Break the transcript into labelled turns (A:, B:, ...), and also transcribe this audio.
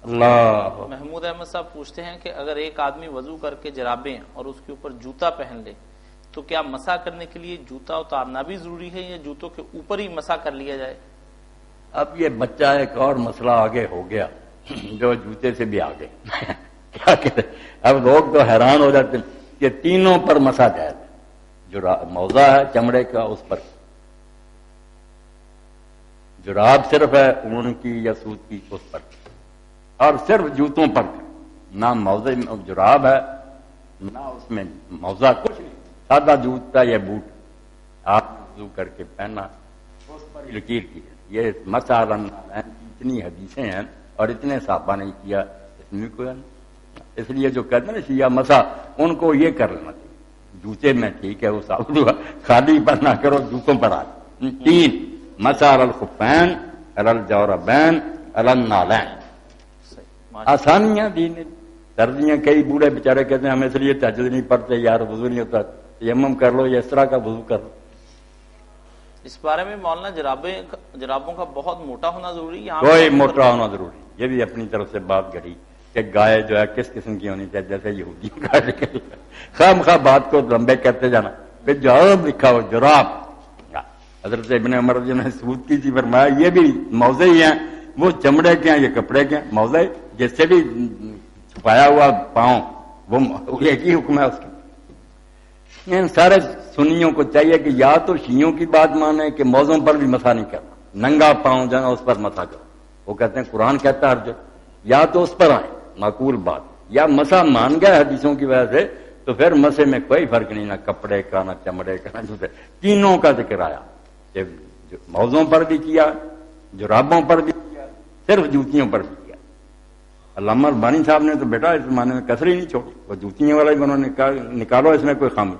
A: اللہ
B: محمود احمد صاحب پوچھتے ہیں کہ اگر ایک آدمی وضو کر کے جرابیں اور اس کے اوپر جوتا پہن لے تو کیا مسح کرنے کے لیے جوتا اتارنا بھی ضروری ہے یا جوتوں کے اوپر ہی مسح کر لیا جائے؟
A: اب یہ بچہ ایک اور مسئلہ آگے ہو گیا جو جوتے سے بھی آگے کیا کہتے اب لوگ تو حیران ہو جاتے ہیں کہ تینوں پر مسح جائے، جو موزہ ہے چمڑے کا اس پر، جراب صرف ہے اون کی یا سوت کی اس پر، اور صرف جوتوں پر، نہ موزے جراب ہے نہ اس میں موزہ، کچھ نہیں، سادہ جوتا یا بوٹ آپ وضو کر کے پہننا، اس پر لکیر کی ہے۔ یہ مسح اتنی حدیثیں ہیں اور اتنے صحابہ نے کیا، اس میں کوئی نہیں۔ اس لیے جو کہتے ہیں نا شیعہ مسح، ان کو یہ کر لینا چاہیے، جوتے میں ٹھیک ہے وہ خالی پر نہ کرو، جوتوں پر آ۔ تین، مسح علی الخفین علی الجوربین علی النعلین، آسانیاں دین، سردیاں کئی بوڑھے بیچارے کہتے ہیں ہم اس لیے تہجد نہیں پڑھتے یار، وضو نہیں ہوتا، تیمم کر لو یا اس طرح کا وضو کر لو۔
B: اس بارے میں مولانا جرابوں کا بہت موٹا ہونا ضروری ہے؟
A: کوئی موٹا ہونا ضروری، یہ بھی اپنی طرف سے بات گھڑی کہ گائے جو ہے کس قسم کی ہونی چاہیے، جیسے یہودی خواہ مخواہ بات کو لمبے کرتے جانا، پھر جراب لکھا ہو جراب، حضرت ابن عمر جو نے ثبوت کی تھی فرمایا یہ بھی موزے ہی ہیں، وہ چمڑے کے ہیں یہ کپڑے کے ہیں، موزے جس سے بھی چھپایا ہوا پاؤں وہ ایک ہی حکم ہے اس کا۔ ان سارے سنیوں کو چاہیے کہ یا تو شیعوں کی بات مانے کہ موزوں پر بھی مسح نہیں کرنا، ننگا پاؤں جو ہے اس پر مسح کرو، وہ کہتے ہیں قرآن کہتا ہے ہر جو، یا تو اس پر آئیں معقول بات، یا مسح مان گئے حدیثوں کی وجہ سے تو پھر مسح میں کوئی فرق نہیں، نہ کپڑے کا نہ چمڑے کا نہ جوتے، تینوں کا ذکر آیا، موزوں پر بھی کیا، جرابوں پر بھی کیا، صرف جوتیوں پر بھی کیا۔ علامہ البانی صاحب نے تو بیٹا اس زمانے میں کسر ہی نہیں چھوڑی، وہ جوتیوں والا ہی انہوں نے نکالو اس میں کوئی خامی۔